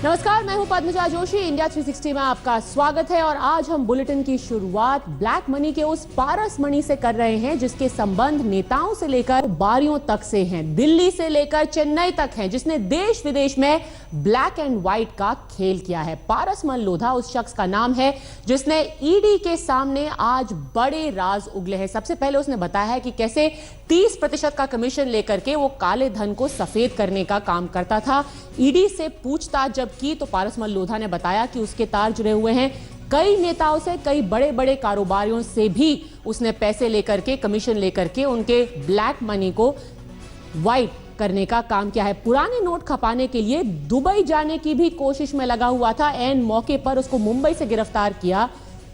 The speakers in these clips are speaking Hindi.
नमस्कार, मैं हूं पद्मजा जोशी। इंडिया 360 में आपका स्वागत है और आज हम बुलेटिन की शुरुआत ब्लैक मनी के उस पारस मनी से कर रहे हैं जिसके संबंध नेताओं से लेकर बारियों तक से हैं, दिल्ली से लेकर चेन्नई तक हैं, जिसने देश विदेश में ब्लैक एंड व्हाइट का खेल किया है। पारसमल लोधा उस शख्स का नाम है जिसने ईडी के सामने आज बड़े राज उगले हैं। सबसे पहले उसने बताया है कि कैसे 30% का कमीशन लेकर के वो काले धन को सफेद करने का काम करता था। ईडी से पूछताछ जब की तो पारसमल लोधा ने बताया कि उसके तार जुड़े हुए हैं कई नेताओं से, कई बड़े बड़े कारोबारियों से भी उसने पैसे लेकर के, कमीशन लेकर के उनके ब्लैक मनी को व्हाइट करने का काम किया है। पुराने नोट खपाने के लिए दुबई जाने की भी कोशिश में लगा हुआ था। एन मौके पर उसको मुंबई से गिरफ्तार किया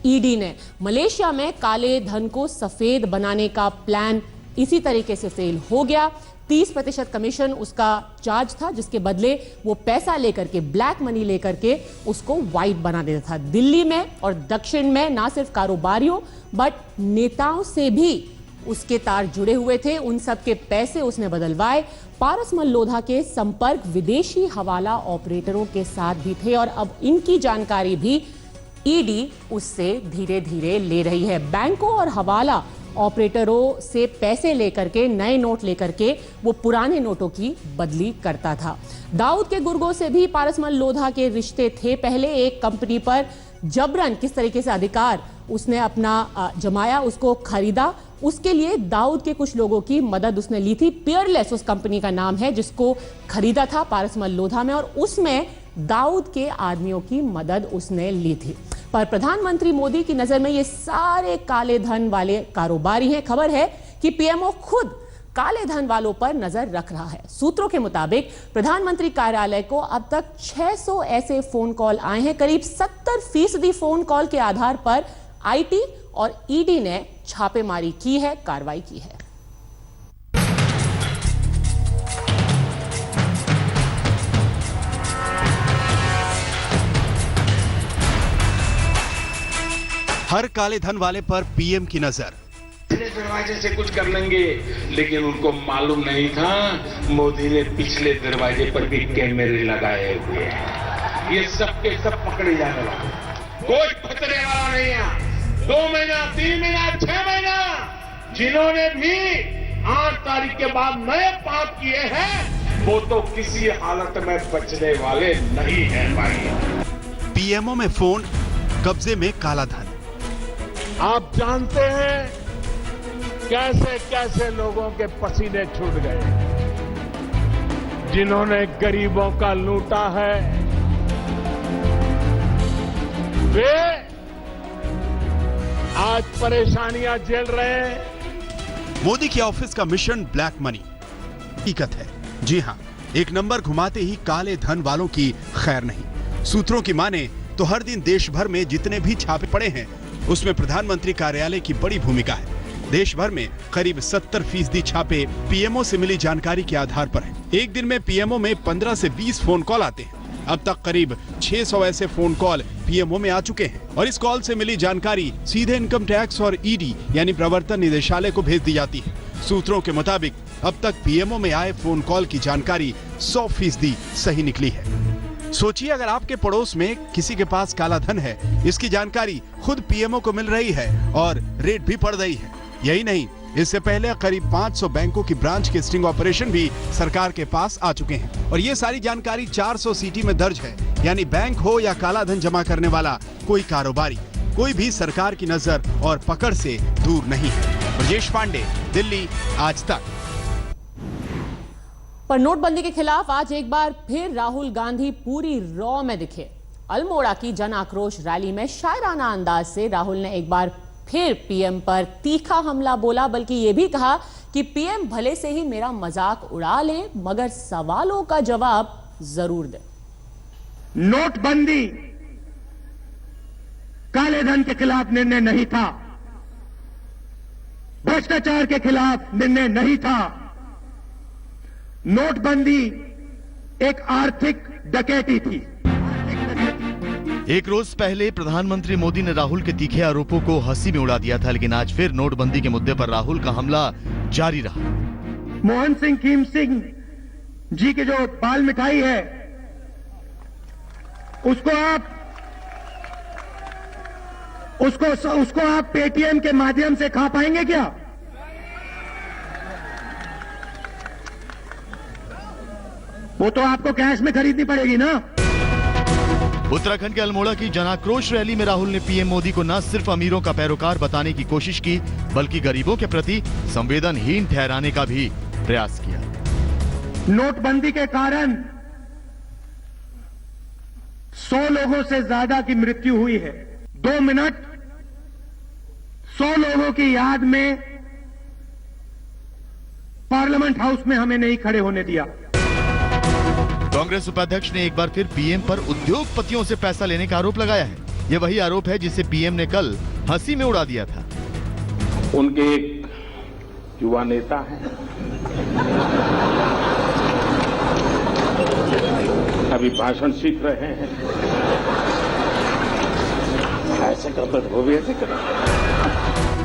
ईडी ने। मलेशिया में काले धन को सफेद बनाने का प्लान इसी तरीके से फेल हो गया। 30% कमीशन उसका चार्ज था जिसके बदले वो पैसा लेकर के, ब्लैक मनी लेकर के उसको व्हाइट बना देता था। दिल्ली में और दक्षिण में ना सिर्फ कारोबारियों बट नेताओं से भी उसके तार जुड़े हुए थे। उन सब के पैसे उसने बदलवाए। पारसमल लोधा के संपर्क विदेशी हवाला ऑपरेटरों के साथ भी थे और अब इनकी जानकारी भी ईडी उससे धीरे धीरे ले रही है। बैंकों और हवाला ऑपरेटरों से पैसे लेकर के, नए नोट लेकर के वो पुराने नोटों की बदली करता था। दाऊद के गुर्गों से भी पारसमल लोधा के रिश्ते थे। पहले एक कंपनी पर जबरन किस तरीके से अधिकार उसने अपना जमाया, उसको खरीदा। उसके लिए दाऊद के कुछ लोगों की मदद उसने ली थी। पियरलेस उस कंपनी का नाम है जिसको खरीदा था पारसमल लोधा में, और उसमें दाऊद के आदमियों की मदद उसने ली थी। पर प्रधानमंत्री मोदी की नजर में ये सारे काले धन वाले कारोबारी हैं। खबर है कि पीएमओ खुद काले धन वालों पर नजर रख रहा है। सूत्रों के मुताबिक प्रधानमंत्री कार्यालय को अब तक 600 ऐसे फोन कॉल आए हैं। करीब 70% फोन कॉल के आधार पर आईटी और ईडी ने छापेमारी की है, कार्रवाई की है। हर काले धन वाले पर पीएम की नजर। पिछले दरवाजे से कुछ कर लेंगे, लेकिन उनको मालूम नहीं था मोदी ने पिछले दरवाजे पर भी कैमरे लगाए हुए हैं। ये सब के सब पकड़े जाने वाले, कोई खतरे वाला नहीं है। 2 महीना, 3 महीना, 6 महीना, जिन्होंने भी 8 तारीख के बाद नए पाप किए हैं वो तो किसी हालत में बचने वाले नहीं है भाई। पीएमओ में फोन, कब्जे में काला धन। आप जानते हैं कैसे कैसे लोगों के पसीने छूट गए, जिन्होंने गरीबों का लूटा है वे आज परेशानियां झेल रहे हैं। मोदी के ऑफिस का मिशन ब्लैक मनी हकीकत है। जी हां, एक नंबर घुमाते ही काले धन वालों की खैर नहीं। सूत्रों की माने तो हर दिन देश भर में जितने भी छापे पड़े हैं उसमें प्रधानमंत्री कार्यालय की बड़ी भूमिका है। देश भर में करीब 70% छापे पीएमओ से मिली जानकारी के आधार पर है। एक दिन में पीएमओ में 15 से 20 फोन कॉल आते हैं। अब तक करीब 600 ऐसे फोन कॉल पीएमओ में आ चुके हैं और इस कॉल से मिली जानकारी सीधे इनकम टैक्स और ईडी यानी प्रवर्तन निदेशालय को भेज दी जाती है। सूत्रों के मुताबिक अब तक पीएमओ में आए फोन कॉल की जानकारी 100% सही निकली है। सोचिए, अगर आपके पड़ोस में किसी के पास काला धन है, इसकी जानकारी खुद पीएमओ को मिल रही है और रेड भी पड़ रही है। यही नहीं, इससे पहले करीब 500 बैंकों की ब्रांच के स्टिंग ऑपरेशन भी सरकार के पास आ चुके हैं और ये सारी जानकारी 400 सीटी में दर्ज है। यानी बैंक हो या काला धन जमा करने वाला कोई कारोबारी, कोई भी सरकार की नजर और पकड़ से दूर नहीं है। ब्रजेश पांडे, दिल्ली, आज तक। पर नोटबंदी के खिलाफ आज एक बार फिर राहुल गांधी पूरी रॉ में दिखे। अल्मोड़ा की जन आक्रोश रैली में शायराना अंदाज से राहुल ने एक बार फिर पीएम पर तीखा हमला बोला, बल्कि यह भी कहा कि पीएम भले से ही मेरा मजाक उड़ा ले मगर सवालों का जवाब जरूर दे। नोटबंदी काले धन के खिलाफ निर्णय नहीं था, भ्रष्टाचार के खिलाफ निर्णय नहीं था। नोटबंदी एक आर्थिक डकैती थी। एक रोज पहले प्रधानमंत्री मोदी ने राहुल के तीखे आरोपों को हंसी में उड़ा दिया था, लेकिन आज फिर नोटबंदी के मुद्दे पर राहुल का हमला जारी रहा। मोहन सिंह कीम सिंह जी की जो बाल मिठाई है उसको आप पेटीएम के माध्यम से खा पाएंगे क्या? वो तो आपको कैश में खरीदनी पड़ेगी ना। उत्तराखंड के अल्मोड़ा की जनाक्रोश रैली में राहुल ने पीएम मोदी को न सिर्फ अमीरों का पैरोकार बताने की कोशिश की, बल्कि गरीबों के प्रति संवेदनहीन ठहराने का भी प्रयास किया। नोटबंदी के कारण 100 लोगों से ज्यादा की मृत्यु हुई है। 2 मिनट 100 लोगों की याद में पार्लियामेंट हाउस में हमें नहीं खड़े होने दिया। कांग्रेस उपाध्यक्ष ने एक बार फिर पीएम पर उद्योगपतियों से पैसा लेने का आरोप लगाया है। यह वही आरोप है जिसे पीएम ने कल हंसी में उड़ा दिया था। उनके एक युवा नेता हैं, अभी भाषण सीख रहे हैं, ऐसे करते वो भी ऐसे करें।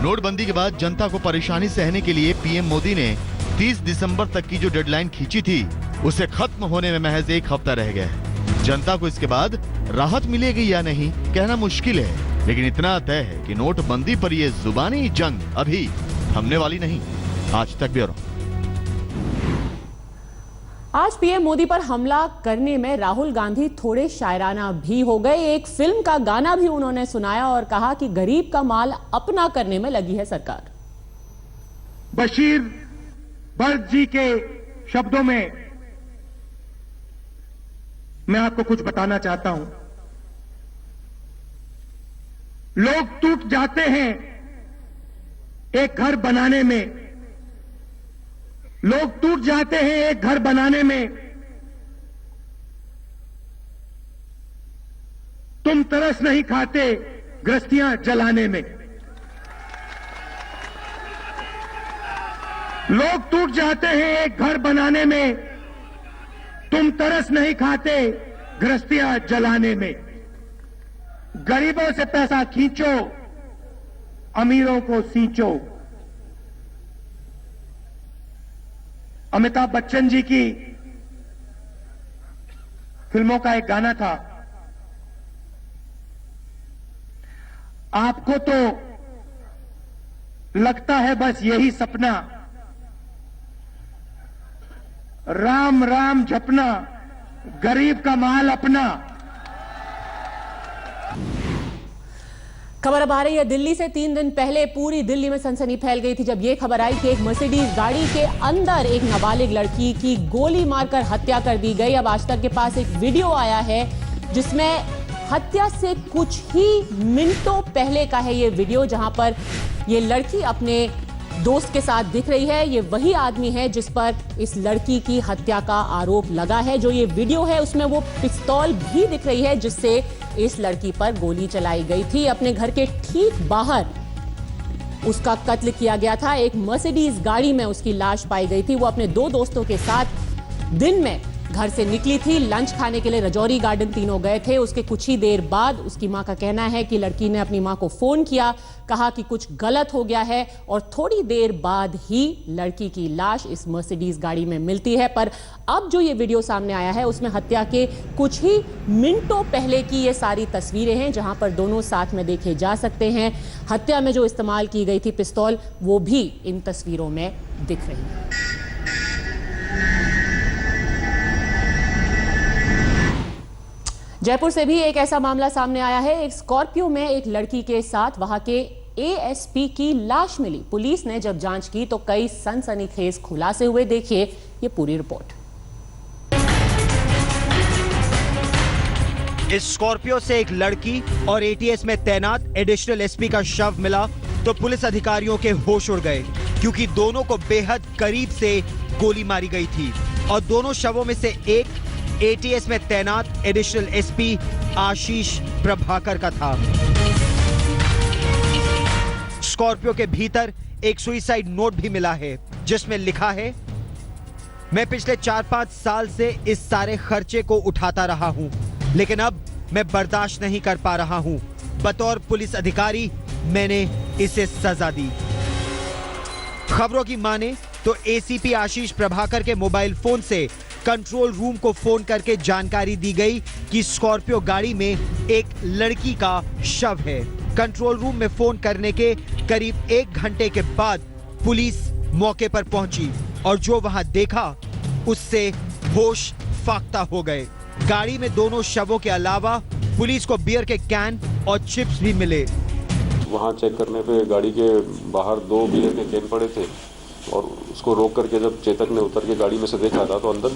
नोटबंदी के बाद जनता को परेशानी सहने के लिए पीएम मोदी ने 30 दिसंबर तक की जो डेडलाइन खींची थी, उसे खत्म होने में महज 1 हफ्ता रह गया है। जनता को इसके बाद राहत मिलेगी या नहीं कहना मुश्किल है, लेकिन इतना तय है कि नोटबंदी पर यह जुबानी जंग अभी थमने वाली नहीं। आज तक ब्यूरो। आज पीएम मोदी पर हमला करने में राहुल गांधी थोड़े शायराना भी हो गए। एक फिल्म का गाना भी उन्होंने सुनाया और कहा कि गरीब का माल अपना करने में लगी है सरकार। बशीर बर्द जी के शब्दों में मैं आपको कुछ बताना चाहता हूं। लोग टूट जाते हैं एक घर बनाने में, लोग टूट जाते हैं एक घर बनाने में। तुम तरस नहीं खाते गृहस्थियां जलाने में। लोग टूट जाते हैं एक घर बनाने में, तुम तरस नहीं खाते गृहस्थियां जलाने में। गरीबों से पैसा खींचो, अमीरों को सींचो। अमिताभ बच्चन जी की फिल्मों का एक गाना था, आपको तो लगता है बस यही सपना, राम राम जपना, गरीब का माल अपना। खबर अब आ रही है दिल्ली से। 3 दिन पहले पूरी दिल्ली में सनसनी फैल गई थी जब यह खबर आई कि एक मर्सिडीज गाड़ी के अंदर एक नाबालिग लड़की की गोली मारकर हत्या कर दी गई। अब आज तक के पास एक वीडियो आया है जिसमें हत्या से कुछ ही मिनटों पहले का है ये वीडियो, जहां पर ये लड़की अपने दोस्त के साथ दिख रही है। ये वही आदमी है जिस पर इस लड़की की हत्या का आरोप लगा है। जो ये वीडियो है उसमें वो पिस्तौल भी दिख रही है जिससे इस लड़की पर गोली चलाई गई थी। अपने घर के ठीक बाहर उसका कत्ल किया गया था। एक मर्सिडीज गाड़ी में उसकी लाश पाई गई थी। वो अपने 2 दोस्तों के साथ दिन में घर से निकली थी, लंच खाने के लिए रजौरी गार्डन तीनों गए थे। उसके कुछ ही देर बाद उसकी मां का कहना है कि लड़की ने अपनी मां को फोन किया, कहा कि कुछ गलत हो गया है और थोड़ी देर बाद ही लड़की की लाश इस मर्सिडीज गाड़ी में मिलती है। पर अब जो ये वीडियो सामने आया है उसमें हत्या के कुछ ही मिनटों पहले की ये सारी तस्वीरें हैं जहां पर दोनों साथ में देखे जा सकते हैं। हत्या में जो इस्तेमाल की गई थी पिस्तौल, वो भी इन तस्वीरों में दिख रही है। जयपुर से भी एक ऐसा मामला सामने आया है। एक स्कॉर्पियो में एक लड़की के साथ वहां के एएसपी की लाश मिली। पुलिस ने जब जांच की तो कई सनसनीखेज खुलासे हुए। देखिए ये पूरी रिपोर्ट। इस स्कॉर्पियो से एक लड़की और एटीएस में तैनात एडिशनल एसपी का शव मिला तो पुलिस अधिकारियों के होश उड़ गए, क्योंकि दोनों को बेहद करीब से गोली मारी गई थी और दोनों शवों में से एक एटीएस में तैनात एडिशनल एसपी आशीष प्रभाकर का था। स्कॉर्पियो के भीतर एक सुइसाइड नोट भी मिला है जिसमें लिखा है, मैं पिछले 4-5 साल से इस सारे खर्चे को उठाता रहा हूं, लेकिन अब मैं बर्दाश्त नहीं कर पा रहा हूं। बतौर पुलिस अधिकारी मैंने इसे सजा दी। खबरों की माने तो एसीपी आशीष प्रभाकर के मोबाइल फोन से कंट्रोल रूम को फोन करके जानकारी दी गई कि स्कॉर्पियो गाड़ी में एक लड़की का शव है। कंट्रोल रूम में फोन करने के करीब 1 घंटे के बाद पुलिस मौके पर पहुंची और जो वहां देखा उससे होश फाख्ता हो गए। गाड़ी में दोनों शवों के अलावा पुलिस को बियर के कैन और चिप्स भी मिले। वहाँ चेक करने पे गाड़ी के बाहर 2 बियर के कैन पड़े थे और उसको रोक करके जब चेतक ने उतर के गाड़ी में से देखा था तो अंदर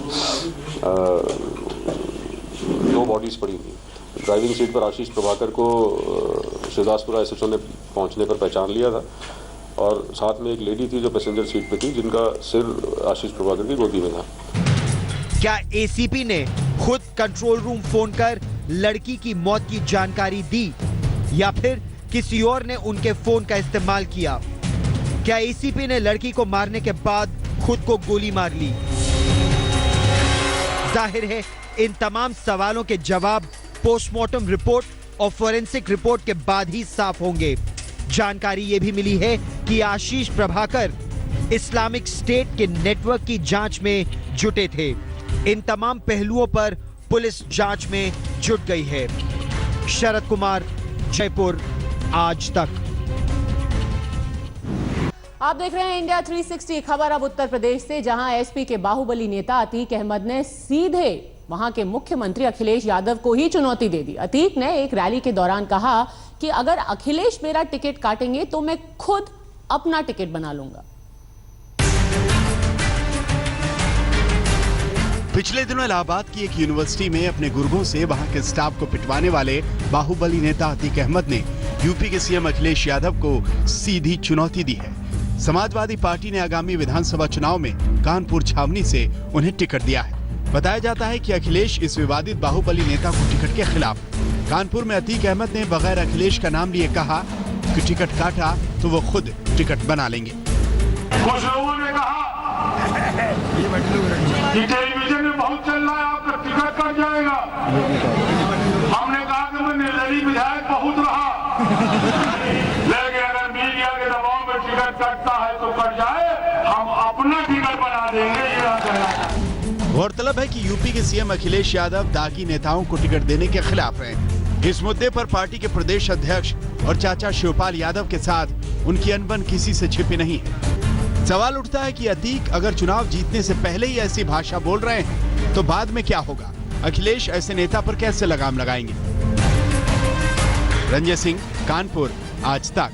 2 बॉडीज पड़ी थी। ड्राइविंग सीट पर आशीष प्रभाकर को शिवदासपुरा एसएचओ ने पहुंचने पर पहचान लिया था और साथ में एक लेडी थी जो पैसेंजर सीट पे थी जिनका सिर आशीष प्रभाकर की गोदी में था। क्या एसीपी ने खुद कंट्रोल रूम फोन कर लड़की की मौत की जानकारी दी या फिर किसी और ने उनके फोन का इस्तेमाल किया? क्या एसीपी ने लड़की को मारने के बाद खुद को गोली मार ली? जाहिर है इन तमाम सवालों के जवाब पोस्टमार्टम रिपोर्ट और फोरेंसिक रिपोर्ट के बाद ही साफ होंगे। जानकारी यह भी मिली है कि आशीष प्रभाकर इस्लामिक स्टेट के नेटवर्क की जांच में जुटे थे। इन तमाम पहलुओं पर पुलिस जांच में जुट गई है। शरद कुमार, जयपुर, आज तक। आप देख रहे हैं इंडिया 360 खबर। अब उत्तर प्रदेश से, जहां एसपी के बाहुबली नेता अतीक अहमद ने सीधे वहां के मुख्यमंत्री अखिलेश यादव को ही चुनौती दे दी। अतीक ने एक रैली के दौरान कहा कि अगर अखिलेश मेरा टिकट काटेंगे तो मैं खुद अपना टिकट बना लूंगा। पिछले दिनों इलाहाबाद की एक यूनिवर्सिटी में अपने गुर्गों से वहां के स्टाफ को पिटवाने वाले बाहुबली नेता अतीक अहमद ने यूपी के सीएम अखिलेश यादव को सीधी चुनौती दी है। समाजवादी पार्टी ने आगामी विधानसभा चुनाव में कानपुर छावनी से उन्हें टिकट दिया है। बताया जाता है कि अखिलेश इस विवादित बाहुबली नेता को टिकट के खिलाफ। कानपुर में अतीक अहमद ने बगैर अखिलेश का नाम लिए कहा कि टिकट काटा तो वो खुद टिकट बना लेंगे। कुछ लोगों ने कहा कि टेलीविजन में बहुत चल रहा है, आपका टिकट कट जाएगा। हमने कहा कि मैं निर्दलीय विधायक बहुत रहा, लेकिन अगर मीडिया के दबाव में टिकट कटता है तो कट जाए, हम अपना टिकट बना देंगे। गौरतलब है कि यूपी के सीएम अखिलेश यादव दागी नेताओं को टिकट देने के खिलाफ हैं। इस मुद्दे पर पार्टी के प्रदेश अध्यक्ष और चाचा शिवपाल यादव के साथ उनकी अनबन किसी से छिपी नहीं है। सवाल उठता है कि अतीक अगर चुनाव जीतने से पहले ही ऐसी भाषा बोल रहे हैं तो बाद में क्या होगा? अखिलेश ऐसे नेता पर कैसे लगाम लगाएंगे? रंजय सिंह, कानपुर, आज तक।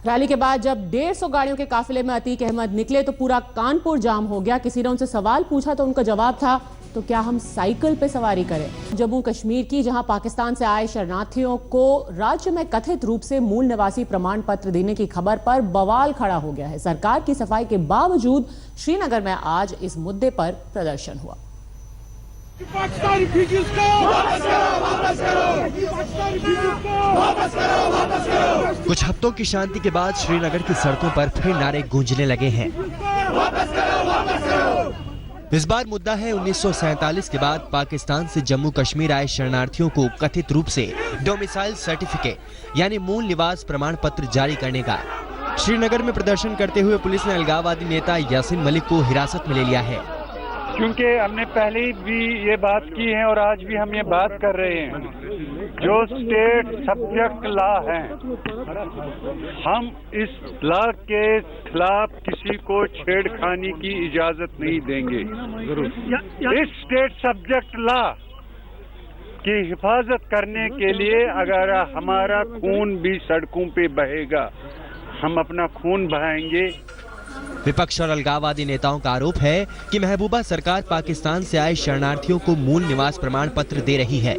रैली के बाद जब 150 गाड़ियों के काफिले में अतीक अहमद निकले तो पूरा कानपुर जाम हो गया। किसी ने उनसे सवाल पूछा तो उनका जवाब था, तो क्या हम साइकिल पे सवारी करें? जम्मू कश्मीर की, जहां पाकिस्तान से आए शरणार्थियों को राज्य में कथित रूप से मूल निवासी प्रमाण पत्र देने की खबर पर बवाल खड़ा हो गया है। सरकार की सफाई के बावजूद श्रीनगर में आज इस मुद्दे पर प्रदर्शन हुआ। कुछ हफ्तों की शांति के बाद श्रीनगर की सड़कों पर फिर नारे गूंजने लगे हैं। इस बार मुद्दा है 1947 के बाद पाकिस्तान से जम्मू कश्मीर आए शरणार्थियों को कथित रूप से डोमिसाइल सर्टिफिकेट यानी मूल निवास प्रमाण पत्र जारी करने का। श्रीनगर में प्रदर्शन करते हुए पुलिस ने अलगाववादी नेता यासीन मलिक को हिरासत में ले लिया है। क्योंकि हमने पहले भी ये बात की है और आज भी हम ये बात कर रहे हैं, जो स्टेट सब्जेक्ट लॉ है, हम इस लॉ के खिलाफ किसी को छेड़खानी की इजाजत नहीं देंगे। इस स्टेट सब्जेक्ट लॉ की हिफाजत करने के लिए अगर हमारा खून भी सड़कों पे बहेगा, हम अपना खून बहाएंगे। विपक्ष और अलगाववादी नेताओं का आरोप है कि महबूबा सरकार पाकिस्तान से आए शरणार्थियों को मूल निवास प्रमाण पत्र दे रही है,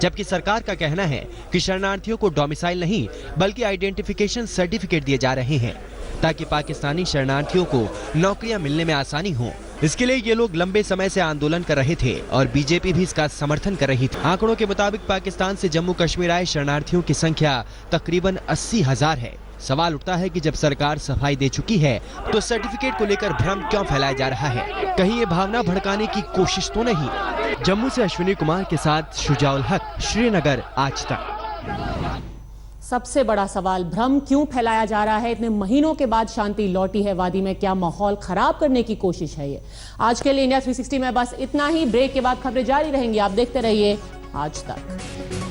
जबकि सरकार का कहना है कि शरणार्थियों को डोमिसाइल नहीं बल्कि आइडेंटिफिकेशन सर्टिफिकेट दिए जा रहे हैं ताकि पाकिस्तानी शरणार्थियों को नौकरियां मिलने में आसानी हो। इसके लिए ये लोग लंबे समय से आंदोलन कर रहे थे और बीजेपी भी इसका समर्थन कर रही थी। आंकड़ों के मुताबिक पाकिस्तान से जम्मू कश्मीर आए शरणार्थियों की संख्या तकरीबन 80,000 है। सवाल उठता है कि जब सरकार सफाई दे चुकी है तो सर्टिफिकेट को लेकर भ्रम क्यों फैलाया जा रहा है? कहीं ये भावना भड़काने की कोशिश तो नहीं? जम्मू से अश्विनी कुमार के साथ शुजाउल हक, श्रीनगर, आज तक। सबसे बड़ा सवाल, भ्रम क्यों फैलाया जा रहा है? इतने महीनों के बाद शांति लौटी है वादी में, क्या माहौल खराब करने की कोशिश है ये? आज के लिए इंडिया 360 में बस इतना ही। ब्रेक के बाद खबरें जारी रहेंगी, आप देखते रहिए आज तक।